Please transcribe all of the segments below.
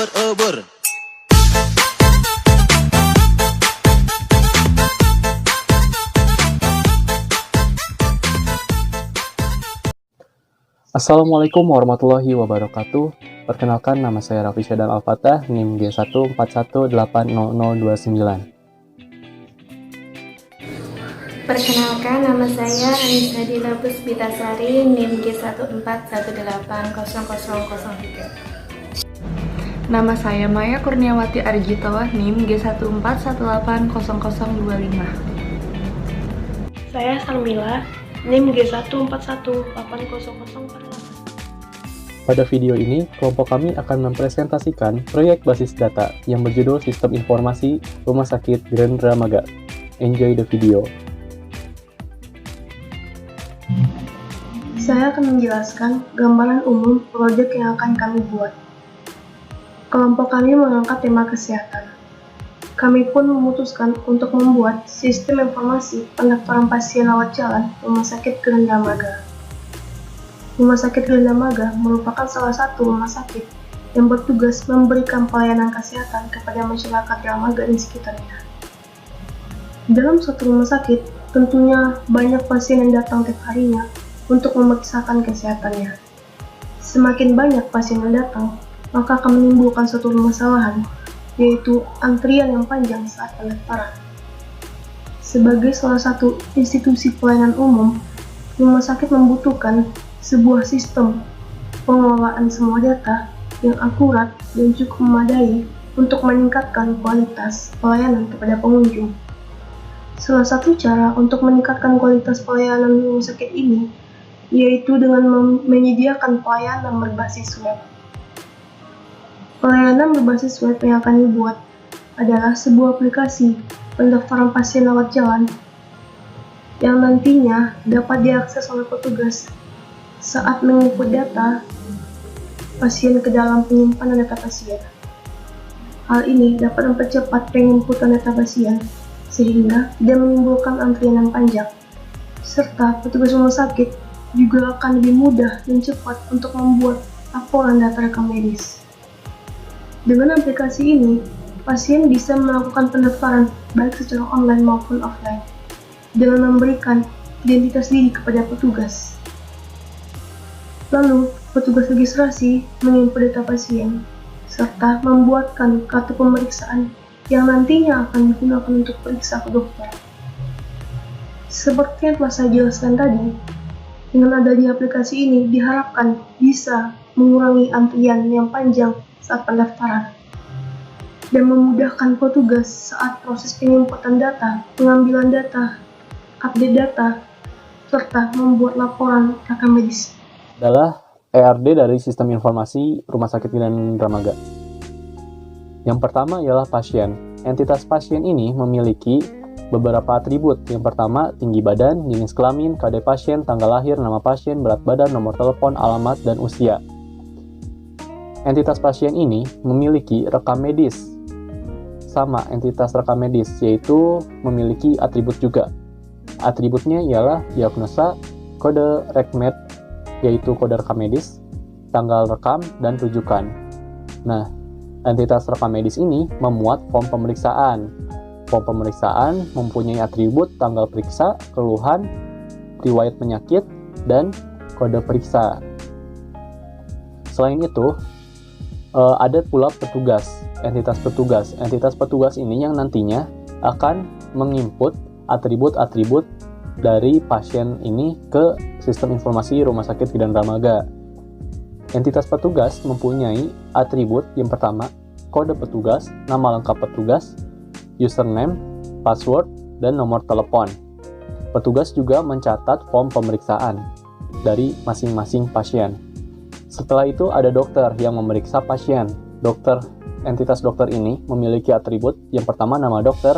ubur-ubur. Assalamualaikum warahmatullahi wabarakatuh. Perkenalkan, nama saya Raffi Syadan Al-Fatah, NIM G141800029. Perkenalkan, nama saya Anissa Dila Puspitasari, NIM G141800003. Nama saya Maya Kurniawati Arjitawah, NIM G141800025. Saya Sarmila, NIM G141800048. Pada video ini, kelompok kami akan mempresentasikan proyek basis data yang berjudul Sistem Informasi Rumah Sakit Grand Dramaga. Enjoy the video. Saya akan menjelaskan gambaran umum proyek yang akan kami buat. Kelompok kami mengangkat tema kesehatan. Kami pun memutuskan untuk membuat sistem informasi pendaftaran pasien rawat jalan Rumah Sakit Grand Dramaga. Rumah Sakit Grand Dramaga merupakan salah satu rumah sakit yang bertugas memberikan pelayanan kesehatan kepada masyarakat Dramaga dan sekitarnya. Dalam suatu rumah sakit, tentunya banyak pasien yang datang tiap harinya untuk memeriksakan kesehatannya. Semakin banyak pasien yang datang, maka akan menimbulkan suatu permasalahan, yaitu antrian yang panjang saat pendaftaran. Sebagai salah satu institusi pelayanan umum, rumah sakit membutuhkan sebuah sistem pengelolaan semua data yang akurat dan cukup memadai untuk meningkatkan kualitas pelayanan kepada pengunjung. Salah satu cara untuk meningkatkan kualitas pelayanan rumah sakit ini yaitu dengan menyediakan pelayanan berbasis web. Pelayanan berbasis web yang akan dibuat adalah sebuah aplikasi pendaftaran pasien rawat jalan yang nantinya dapat diakses oleh petugas saat menginput data pasien ke dalam penyimpanan data pasien. Hal ini dapat mempercepat penginputan data pasien sehingga tidak menimbulkan antrian yang panjang, serta petugas rumah sakit juga akan lebih mudah dan cepat untuk membuat laporan data rekam medis. Dengan aplikasi ini, pasien bisa melakukan pendaftaran baik secara online maupun offline dengan memberikan identitas diri kepada petugas. Lalu, petugas registrasi menginput data pasien, serta membuatkan kartu pemeriksaan yang nantinya akan digunakan untuk periksa ke dokter. Seperti yang telah saya jelaskan tadi, dengan adanya aplikasi ini diharapkan bisa mengurangi antrian yang panjang saat pendaftaran dan memudahkan petugas saat proses penginputan data, pengambilan data, update data, serta membuat laporan rekam medis. Adalah ERD dari Sistem Informasi Rumah Sakit Grand Dramaga. Yang pertama ialah pasien. Entitas pasien ini memiliki beberapa atribut. Yang pertama, tinggi badan, jenis kelamin, KD pasien, tanggal lahir, nama pasien, berat badan, nomor telepon, alamat, dan usia. Entitas pasien ini memiliki rekam medis. Sama entitas rekam medis, yaitu memiliki atribut juga. Atributnya ialah diagnosa, kode RECMED, yaitu kode rekam medis, tanggal rekam, dan rujukan. Nah, entitas rekam medis ini memuat form pemeriksaan. Form pemeriksaan mempunyai atribut tanggal periksa, keluhan, riwayat penyakit, dan kode periksa. Selain itu, ada pula petugas, entitas petugas. Entitas petugas ini yang nantinya akan menginput atribut-atribut dari pasien ini ke Sistem Informasi Rumah Sakit Grand Dramaga. Entitas petugas mempunyai atribut yang pertama, kode petugas, nama lengkap petugas, username, password, dan nomor telepon. Petugas juga mencatat form pemeriksaan dari masing-masing pasien. Setelah itu ada dokter yang memeriksa pasien. Entitas dokter ini memiliki atribut yang pertama nama dokter,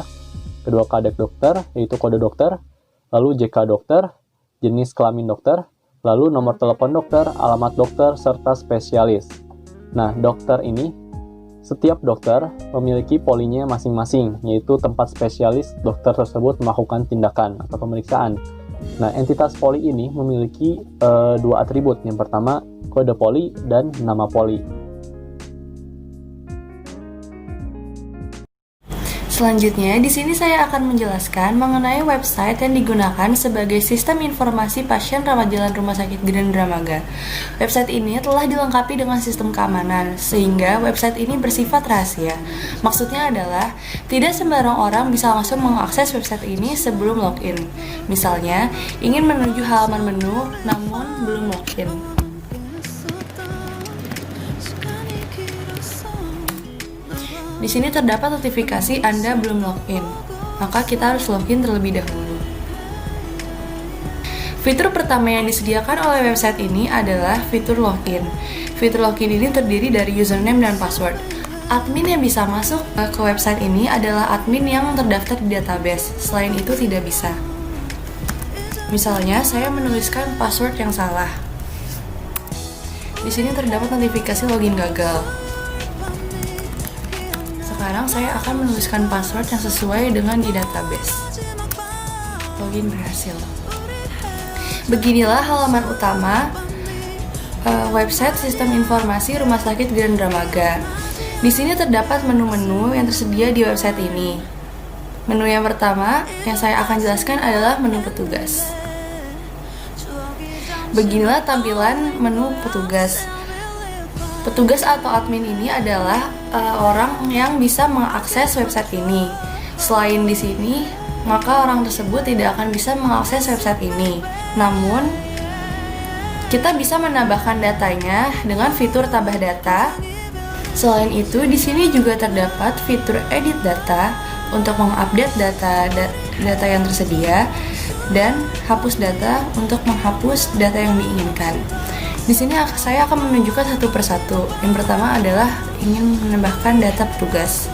kedua kadek dokter, yaitu kode dokter, lalu JK dokter, jenis kelamin dokter, lalu nomor telepon dokter, alamat dokter, serta spesialis. Nah, dokter ini, setiap dokter memiliki polinya masing-masing, yaitu tempat spesialis dokter tersebut melakukan tindakan atau pemeriksaan. Nah, entitas poli ini memiliki dua atribut. Yang pertama, kode poli dan nama poli. Selanjutnya, di sini saya akan menjelaskan mengenai website yang digunakan sebagai sistem informasi pasien rawat jalan Rumah Sakit Grand Dramaga. Website ini telah dilengkapi dengan sistem keamanan, sehingga website ini bersifat rahasia. Maksudnya adalah, tidak sembarang orang bisa langsung mengakses website ini sebelum login. Misalnya, ingin menuju halaman menu, namun belum login. Di sini terdapat notifikasi Anda belum login, maka kita harus login terlebih dahulu. Fitur pertama yang disediakan oleh website ini adalah fitur login. Fitur login ini terdiri dari username dan password. Admin yang bisa masuk ke website ini adalah admin yang terdaftar di database. Selain itu tidak bisa. Misalnya, saya menuliskan password yang salah. Di sini terdapat notifikasi login gagal. Sekarang saya akan menuliskan password yang sesuai dengan di database. Login berhasil. Beginilah halaman utama website sistem informasi Rumah Sakit Grand Dramaga. Di sini terdapat menu-menu yang tersedia di website ini. Menu yang pertama yang saya akan jelaskan adalah menu petugas. Beginilah tampilan menu petugas. Petugas atau admin ini adalah orang yang bisa mengakses website ini. Selain di sini, maka orang tersebut tidak akan bisa mengakses website ini. Namun, kita bisa menambahkan datanya dengan fitur tambah data. Selain itu, di sini juga terdapat fitur edit data untuk mengupdate data yang tersedia dan hapus data untuk menghapus data yang diinginkan. Di sini saya akan menunjukkan satu persatu. Yang pertama adalah ingin menambahkan data petugas.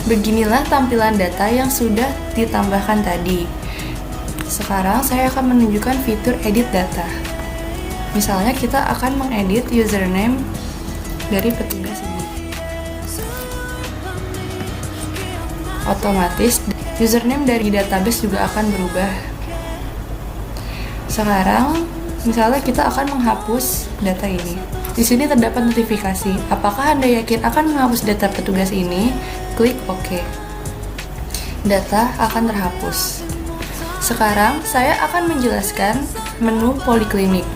Beginilah tampilan data yang sudah ditambahkan tadi. Sekarang saya akan menunjukkan fitur edit data. Misalnya kita akan mengedit username dari petugas ini. Otomatis username dari database juga akan berubah. Sekarang, misalnya kita akan menghapus data ini. Di sini terdapat notifikasi. Apakah Anda yakin akan menghapus data petugas ini? Klik OK. Data akan terhapus. Sekarang, saya akan menjelaskan menu poliklinik.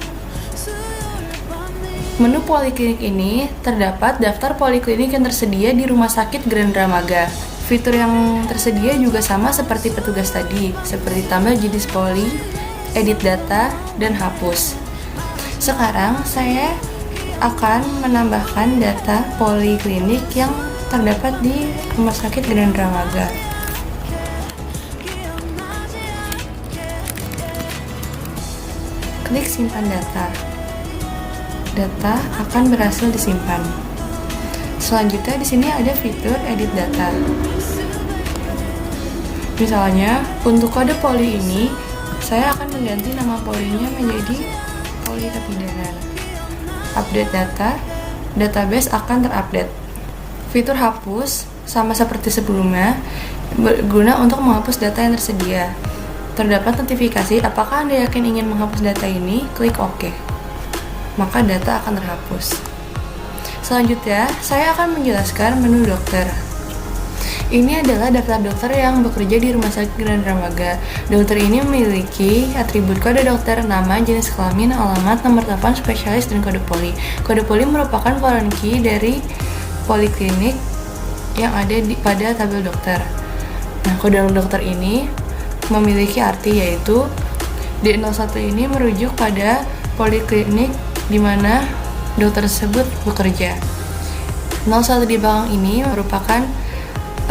Menu poliklinik ini terdapat daftar poliklinik yang tersedia di Rumah Sakit Grand Dramaga. Fitur yang tersedia juga sama seperti petugas tadi, seperti tambah jenis poli, edit data, dan hapus. Sekarang saya akan menambahkan data poliklinik yang terdapat di Rumah Sakit Grand Dramaga. Klik simpan data. Data akan berhasil disimpan. Selanjutnya di sini ada fitur edit data. Misalnya, untuk kode poli ini, saya akan mengganti nama polinya menjadi poli kebidanan. Update data, database akan terupdate. Fitur hapus, sama seperti sebelumnya, berguna untuk menghapus data yang tersedia. Terdapat notifikasi, apakah Anda yakin ingin menghapus data ini? Klik OK. Maka data akan terhapus. Selanjutnya, saya akan menjelaskan menu dokter. Ini adalah daftar dokter yang bekerja di Rumah Sakit Grand Dramaga. Dokter ini memiliki atribut kode dokter, nama, jenis kelamin, alamat, nomor telepon, spesialis, dan kode poli. Kode poli merupakan foreign key dari poliklinik yang ada pada tabel dokter. Nah, kode dokter ini memiliki arti yaitu D01 ini merujuk pada poliklinik di mana dokter tersebut bekerja. 01 di belakang ini merupakan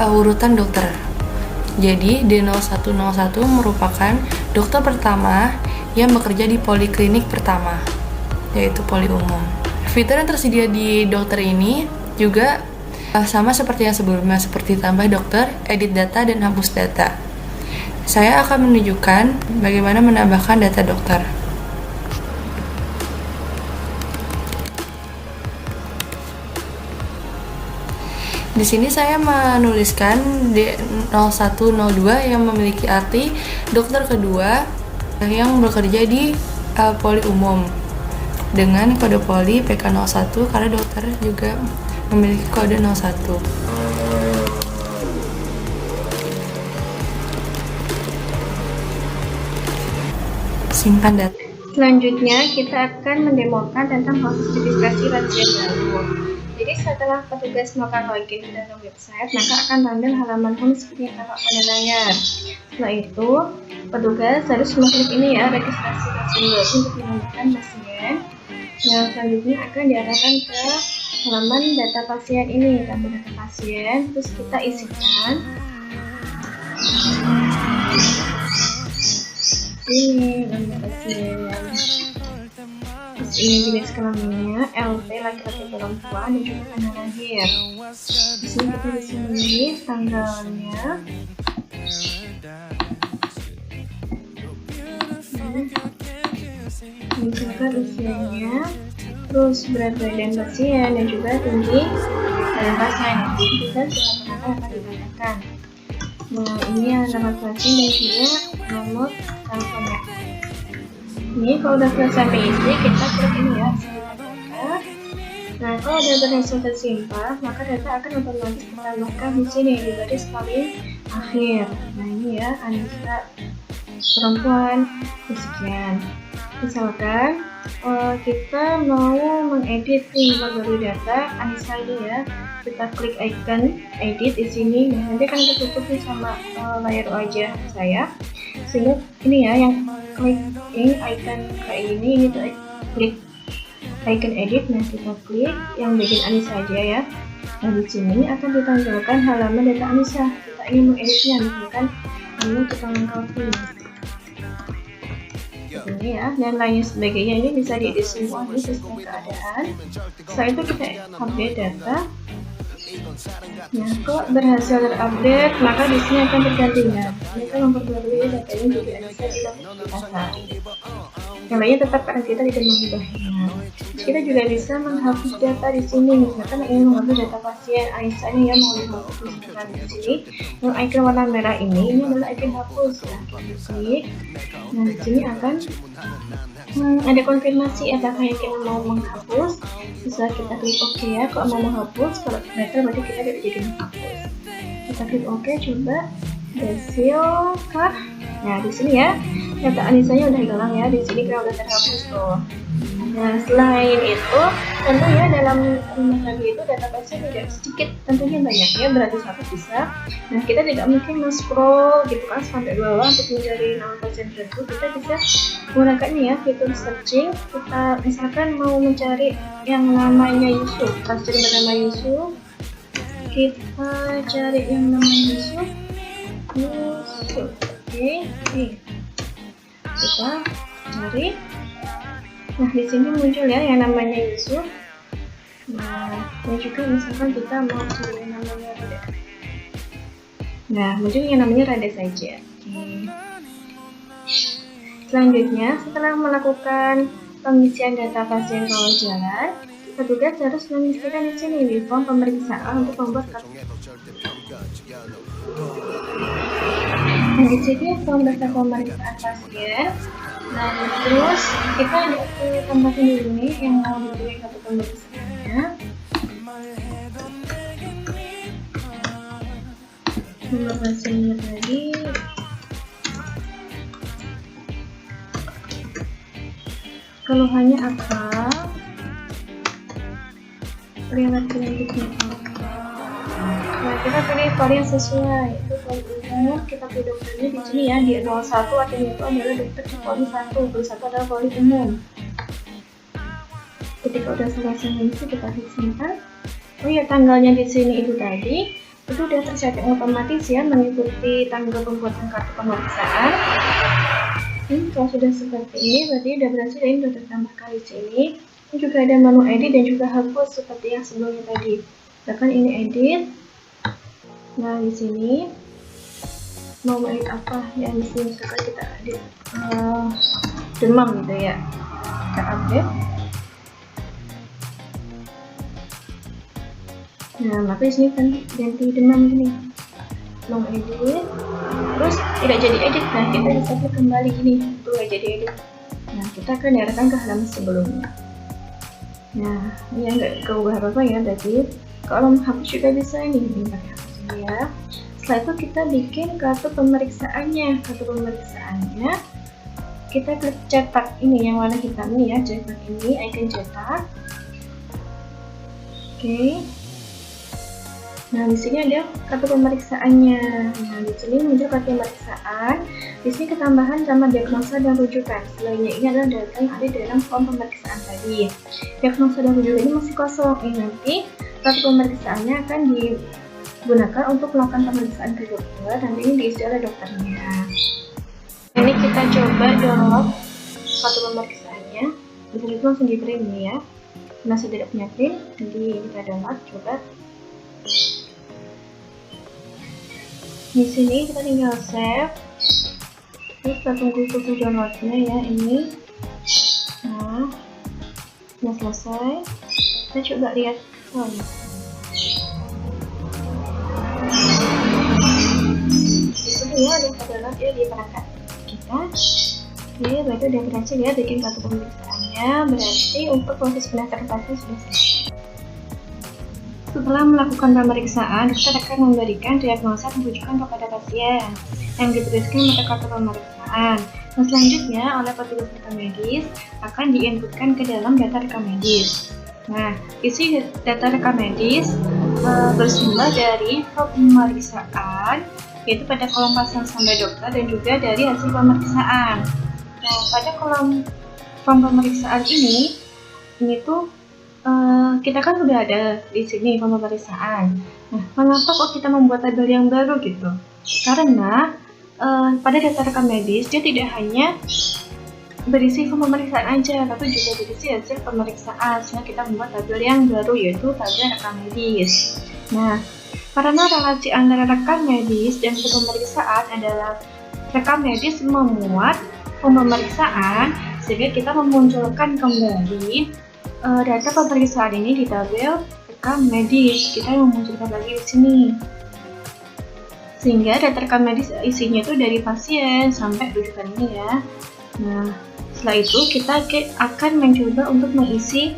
urutan dokter. Jadi D0101 merupakan dokter pertama yang bekerja di poliklinik pertama, yaitu poli umum. Fitur yang tersedia di dokter ini juga sama seperti yang sebelumnya, seperti tambah dokter, edit data, dan hapus data. Saya akan menunjukkan bagaimana menambahkan data dokter. Di sini saya menuliskan D0102 yang memiliki arti dokter kedua yang bekerja di poli umum. dengan kode poli PK01 karena dokter juga memiliki kode 01. Simpan data. Selanjutnya, kita akan mendemokan tentang proses registrasi pasien baru. Jadi setelah petugas melakukan login ke dalam website, maka akan tampil halaman home seperti yang tampak pada layar. Setelah itu, petugas harus mengklik ini ya, registrasi pasien baru untuk menambahkan pasien. Nah, selanjutnya akan diarahkan ke halaman data pasien ini, tambah data pasien, terus kita isikan. Ini nama pasien. Terus ini jenis kelaminnya, LP laki-laki perempuan dan juga tanggal lahir. Di sini kita bisa memilih tanggalnya. Misalkan usianya, terus berat badan pasien dan juga tinggi badan pasien. Nanti kita silakan akan digunakan. Nah, ini nama pasien dan juga nomor teleponnya. Ini kalau udah selesai mengisi, kita klik ini ya, simpan data. Nah, kalau udah berhasil tersimpan, maka data akan otomatis ditambahkan di sini di baris paling akhir. Nah, ini ya, Anissa perempuan sekian. Misalkan kita mau mengedit nih baru data Anissa ini ya, kita klik icon edit di sini. Nah, nanti akan tertutup sama layar wajah saya. Sehingga ini ya, yang klik ini icon kayak ini tuh klik icon edit. Nah, kita klik yang bagian Anissa aja ya. Nah, di sini akan ditampilkan halaman data Anissa. Kita ingin mengeditnya, misalkan ini kita mengcopy ini ya, dan lain sebagainya. Ini bisa diedit semua ini sesuai keadaan. Setelah itu kita update data. Nah, kalau berhasil terupdate, maka di sini akan tergantinya. Ini kan memperbarui datanya jadi Anissa di data. Yang lainnya tetap karena kita tidak mengubahnya. Kita juga bisa menghapus data di sini. Misalkan ingin menghapus data pasien Anissa ini ya, mau dihapus di sini. Yang icon warna merah ini adalah icon hapus. Nah, klik. Nah, di sini akan ada konfirmasi apakah yang kita mau menghapus. Bisa kita klik OK ya kalau mau menghapus. Kalau data berarti kita tidak jadi menghapus. Kita klik OK, coba berhasil kah? Nah, di sini ya data Anissa-nya udah hilang ya. Di sini kita udah terhapus tuh. Nah, selain itu tentu ya dalam rumah tadi itu data pasien tidak sedikit, tentunya banyak ya, beratus-ratus bisa. Nah, kita tidak mungkin men-scroll gitu kan sampai bawah untuk mencari nama pasien tertentu. Kita bisa menggunakan ini ya, fitur searching. Kita misalkan mau mencari yang namanya Yusuf, pasien bernama Yusuf. Kita cari yang namanya Yusuf. Oke. Kita cari. Nah, di sini muncul ya yang namanya Yusuf. Nah, dan juga misalkan kita mau cari yang namanya Rada. Nah, muncul yang namanya Rada saja. Oke. Selanjutnya, setelah melakukan pengisian data pasien rawat jalan, petugas harus mengisikan di sini di form pemeriksaan untuk membuat kartu. Nah, di sini form daftar pemeriksaan pasien. Nah, terus kita tambahin dulu nih yang mau dipilih kartu pemeriksaannya. Nomor pasiennya tadi. Keluhannya apa? Riwayat penyakitnya apa? Nah, kita pilih varian sesuai. Itu poli umum, kita pilih dokternya di sini ya, di 01 artinya itu adalah dokter di poli 1 adalah poli umum. Ketika udah selesai mengisi, kita klik simpan. Oh iya, tanggalnya di sini itu tadi itu udah tersetting otomatis ya, mengikuti tanggal pembuatan kartu pemeriksaan. Kalau sudah seperti ini, berarti udah berhasil, ini sudah tertambahkan di sini. Ini juga ada menu edit dan juga hapus seperti yang sebelumnya tadi. Misalkan ini edit. Nah, di sini mau edit apa ya, di sini misalkan kita edit demam gitu ya. Kita update. Nah, maka di sini kan ganti demam gini. Mau edit, terus tidak jadi edit. Nah, kita bisa klik kembali gini, itu nggak jadi edit. Nah, kita akan diarahkan ke halaman sebelumnya. Nah, ya nggak keubah apa-apa ya, berarti kalau menghapus juga bisa nih, pakai hapus ini ya. Setelah itu kita bikin kartu pemeriksaannya. Kartu pemeriksaannya kita klik cetak ini yang warna hitam nih ya, cetak ini, icon cetak. Oke. Nah, di sini ada kartu pemeriksaannya. Nah, di sini muncul kartu pemeriksaan. Di sini ketambahan sama diagnosa dan rujukan. Selainnya ini adalah data yang ada dalam form pemeriksaan tadi. Diagnosa dan rujukan ini masih kosong. Ini nanti kartu pemeriksaannya akan digunakan untuk melakukan pemeriksaan ke dokter. Nanti ini diisi oleh dokternya. Ini kita coba download kartu pemeriksaannya. Bisa itu langsung di print ya. Nah, saya tidak punya print, jadi kita download. Coba. Di sini kita tinggal save. Terus kita tunggu proses downloadnya ya, ini. Nah, sudah selesai. Kita coba lihat. Itu ya, ada download ya di perangkat kita. Oke, berarti udah berhasil ya bikin kartu pemeriksaannya. Berarti untuk proses pendaftaran pasien sudah selesai. Setelah melakukan pemeriksaan, dokter akan memberikan diagnosa dan rujukan kepada pasien yang dituliskan pada kartu pemeriksaan. Dan selanjutnya, oleh petugas rekam medis akan diinputkan ke dalam data rekam medis. Nah, isi data rekam medis bersumber dari form pemeriksaan, yaitu pada kolom pasien sampai dokter dan juga dari hasil pemeriksaan. Nah, pada kolom form pemeriksaan ini tuh kita kan udah ada di sini form pemeriksaan. Nah, mengapa kok kita membuat tabel yang baru gitu? Karena pada data rekam medis dia tidak hanya berisi form pemeriksaan aja, tapi juga berisi hasil pemeriksaan. Sehingga kita membuat tabel yang baru, yaitu tabel rekam medis. Nah, karena relasi antara rekam medis dan form pemeriksaan adalah rekam medis memuat form pemeriksaan, sehingga kita memunculkan kembali data pemeriksaan ini di tabel rekam medis. Kita memunculkan lagi di sini, sehingga data rekam medis isinya itu dari pasien sampai rujukan ini ya. Nah, setelah itu kita akan mencoba untuk mengisi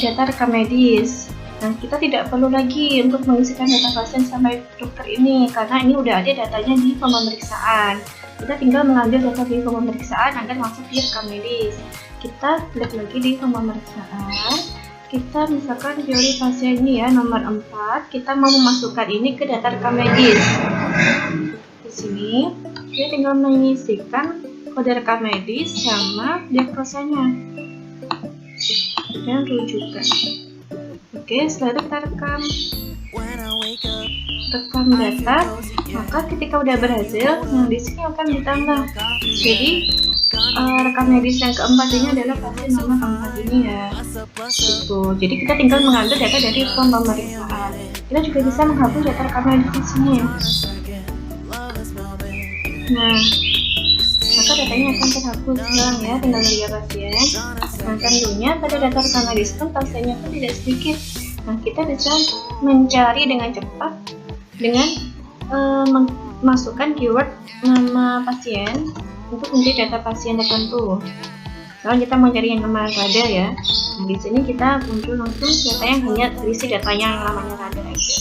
data rekam medis. Nah, kita tidak perlu lagi untuk mengisikan data pasien sampai dokter ini, karena ini udah ada datanya di form pemeriksaan. Kita tinggal mengambil data di form pemeriksaan agar masuk di rekam medis. Kita klik lagi di form pemeriksaan. Kita misalkan teori pasien ini ya, nomor 4. Kita mau memasukkan ini ke data rekam medis. Di sini kita tinggal mengisikan kode rekam medis sama diagnosanya dan rujukan. Oke, setelah itu kita rekam data. Maka ketika udah berhasil, nah di sini akan ditambah. Jadi rekam medis yang keempat ini adalah pasien nomor 4 ini ya. Gitu. Jadi kita tinggal mengambil data dari form pemeriksaan. Kita juga bisa menghapus data rekam medis di sini ya. Nah, maka datanya akan terhapus hilang ya, tinggal lihat pasien. Nah, tentunya pada data rekam medis itu pasiennya pun tidak sedikit. Nah, kita bisa mencari dengan cepat dengan memasukkan keyword nama pasien untuk menjadi data pasien tertentu. Kalau kita mau cari yang nama rada ya, nah di sini kita muncul langsung data yang hanya berisi datanya yang namanya rada aja.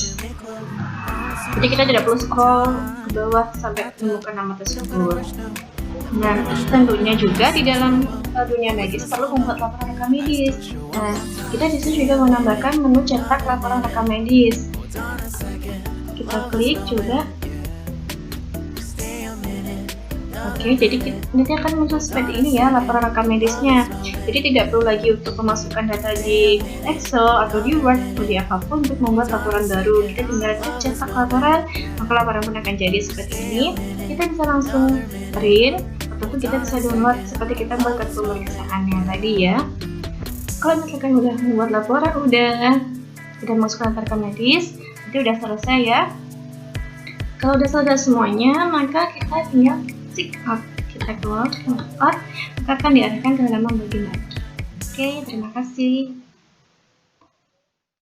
Jadi kita tidak perlu scroll ke bawah sampai menemukan nama tersebut. Nah, tentunya juga di dalam dunia medis perlu membuat laporan rekam medis. Nah, kita di sini juga menambahkan menu cetak laporan rekam medis. Kita klik coba. Oke, jadi nanti akan muncul seperti ini ya laporan rekam medisnya. Jadi tidak perlu lagi untuk memasukkan data di Excel atau di Word atau di apapun untuk membuat laporan baru. Kita tinggal cetak laporan, maka laporan pun akan jadi seperti ini. Kita bisa langsung print ataupun kita bisa download seperti kita buat kartu pemeriksaannya tadi ya. Kalau misalkan udah membuat laporan, udah masuk ke rekam medis, nanti udah selesai ya. Kalau udah selesai semuanya, maka kita tinggal check out. Kita keluar, maka akan diarahkan ke halaman bagian lagi. Oke, terima kasih.